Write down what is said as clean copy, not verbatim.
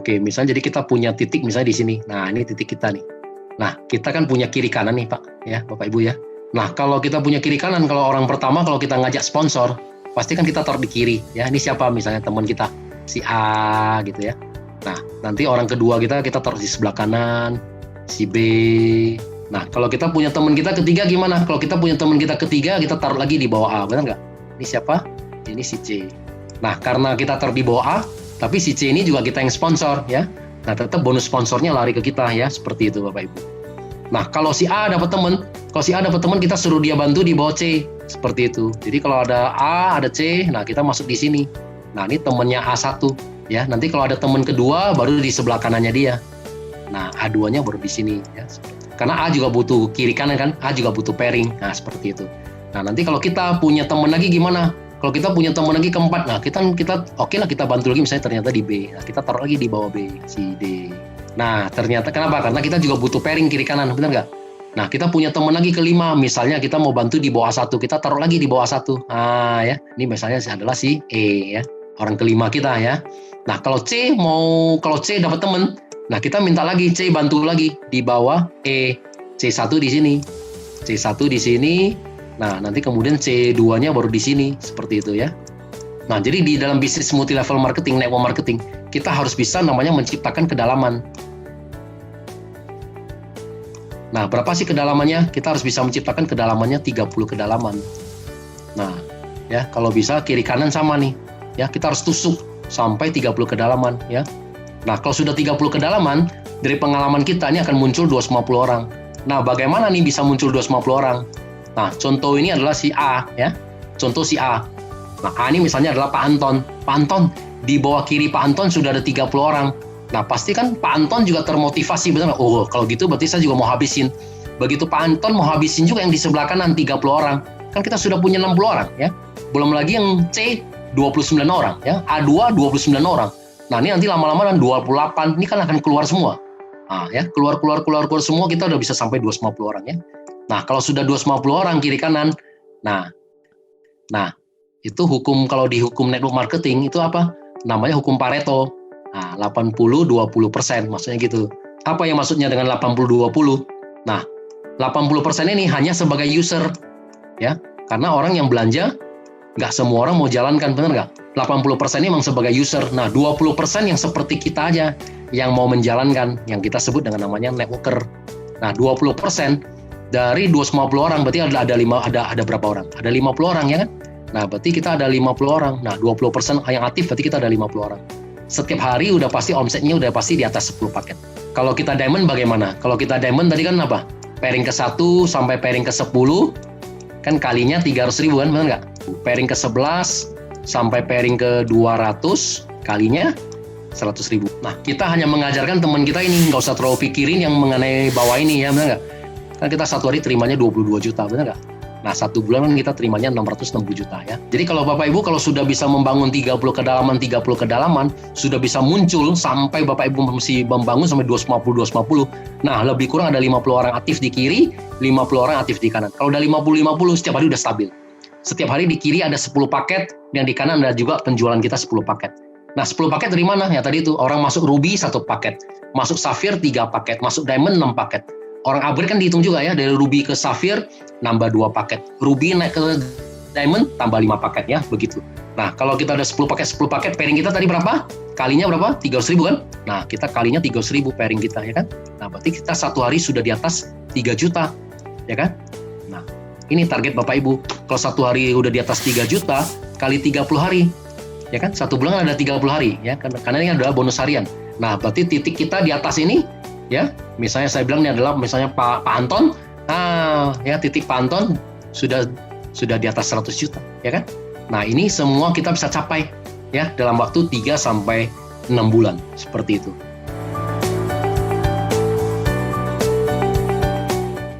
Oke, misalnya jadi kita punya titik misalnya di sini. Nah, ini titik kita nih. Nah, kita kan punya kiri kanan nih, Pak, ya, Bapak Ibu ya. Nah, kalau kita punya kiri kanan, kalau orang pertama kalau kita ngajak sponsor, pasti kan kita taruh di kiri, ya. Ini siapa misalnya teman kita, si A gitu ya. Nah, nanti orang kedua kita taruh di sebelah kanan, si B. Nah, kalau kita punya teman kita ketiga gimana? Kalau kita punya teman kita ketiga, kita taruh lagi di bawah A, benar nggak? Ini siapa? Ini si C. Nah, karena kita taruh di bawah A, tapi si C ini juga kita yang sponsor, ya. Nah, tetap bonus sponsornya lari ke kita, ya. Seperti itu, Bapak Ibu. Nah, kalau si A dapat teman, kita suruh dia bantu di bawah C. Seperti itu. Jadi kalau ada A, ada C, nah kita masuk di sini. Nah, ini temannya A1, ya. Nanti kalau ada teman kedua, baru di sebelah kanannya dia. Nah, A2-nya baru di sini, ya. Karena A juga butuh kiri kanan kan, A juga butuh pairing. Nah, seperti itu. Nah, nanti kalau kita punya teman lagi gimana? Kalau kita punya teman lagi keempat, nah kita oke lah kita bantu lagi misalnya ternyata di B. Nah, kita taruh lagi di bawah B, si D. Nah, ternyata kenapa? Karena kita juga butuh pairing kiri kanan, benar nggak? Nah, kita punya teman lagi kelima, misalnya kita mau bantu di bawah A1, kita taruh lagi di bawah A1. Nah, ya, ini misalnya adalah si E, ya, orang kelima kita ya. Nah, kalau C dapat teman, nah kita minta lagi C bantu lagi di bawah E, C1 di sini, C1 di sini. Nah, nanti kemudian C2-nya baru di sini, seperti itu ya. Nah, jadi di dalam bisnis multi level marketing, network marketing, kita harus bisa namanya menciptakan kedalaman. Nah, berapa sih kedalamannya? Kita harus bisa menciptakan kedalamannya 30 kedalaman. Nah, ya, kalau bisa kiri kanan sama nih. Ya, kita harus tusuk sampai 30 kedalaman, ya. Nah, kalau sudah 30 kedalaman, dari pengalaman kita ini akan muncul 250 orang. Nah, bagaimana nih bisa muncul 250 orang? Nah, contoh ini adalah si A, ya. Contoh si A. Nah, A ini misalnya adalah Pak Anton. Pak Anton, di bawah kiri Pak Anton sudah ada 30 orang. Nah, pasti kan Pak Anton juga termotivasi, benar nggak? Oh, kalau gitu berarti saya juga mau habisin. Begitu Pak Anton mau habisin juga yang di sebelah kanan 30 orang. Kan kita sudah punya 60 orang, ya. Belum lagi yang C, 29 orang, ya. A2, 29 orang. Nah, ini nanti lama-lama dan 28, ini kan akan keluar semua. Nah, ya, keluar semua, kita udah bisa sampai 250 orang, ya. Nah, kalau sudah 250 orang kiri kanan, nah, itu kalau di hukum network marketing itu apa? Namanya hukum Pareto. Nah, 80-20%, maksudnya gitu. Apa yang maksudnya dengan 80-20? Nah, 80% ini hanya sebagai user, ya. Karena orang yang belanja, nggak semua orang mau jalankan, benar nggak? 80% ini memang sebagai user. Nah, 20% yang seperti kita aja, yang mau menjalankan, yang kita sebut dengan namanya networker. Nah, 20% dari 250 orang, berarti ada berapa orang? Ada 50 orang, ya kan? Nah, berarti kita ada 50 orang. Nah, 20% yang aktif, berarti kita ada 50 orang. Setiap hari udah pasti omsetnya udah pasti di atas 10 paket. Kalau kita diamond bagaimana? Kalau kita diamond tadi kan apa? Pairing ke 1 sampai pairing ke 10, kan kalinya 300.000 kan, benar nggak? Pairing ke 11 sampai pairing ke 200, kalinya 100.000. Nah, kita hanya mengajarkan teman kita ini, nggak usah terlalu pikirin yang mengenai bawah ini, ya, benar nggak? Kan kita satu hari terimanya 22 juta, benar nggak? Nah, satu bulan kan kita terimanya 660 juta, ya. Jadi kalau Bapak Ibu kalau sudah bisa membangun 30 kedalaman, sudah bisa muncul sampai Bapak Ibu mesti membangun sampai 250. Nah, lebih kurang ada 50 orang aktif di kiri, 50 orang aktif di kanan. Kalau udah 50 setiap hari udah stabil. Setiap hari di kiri ada 10 paket, dan di kanan ada juga penjualan kita 10 paket. Nah, 10 paket dari mana? Ya tadi itu, orang masuk Ruby 1 paket, masuk Sapphire 3 paket, masuk Diamond 6 paket. Orang upgrade kan dihitung juga ya, dari Ruby ke Sapphire nambah 2 paket. Ruby naik ke Diamond tambah 5 paket ya, begitu. Nah, kalau kita ada 10 paket, pairing kita tadi berapa? Kalinya berapa? 300.000 kan? Nah, kita kalinya 300.000 pairing kita, ya kan? Nah, berarti kita satu hari sudah di atas 3 juta, ya kan? Nah, ini target Bapak Ibu. Kalau satu hari udah di atas 3 juta, kali 30 hari, ya kan? Satu bulan ada 30 hari, ya, karena ini adalah bonus harian. Nah, berarti titik kita di atas ini, ya, misalnya saya bilang ini adalah misalnya Pak Anton, ya titik Pak Anton sudah di atas 100 juta, ya kan? Nah, ini semua kita bisa capai, ya, dalam waktu 3 sampai 6 bulan, seperti itu.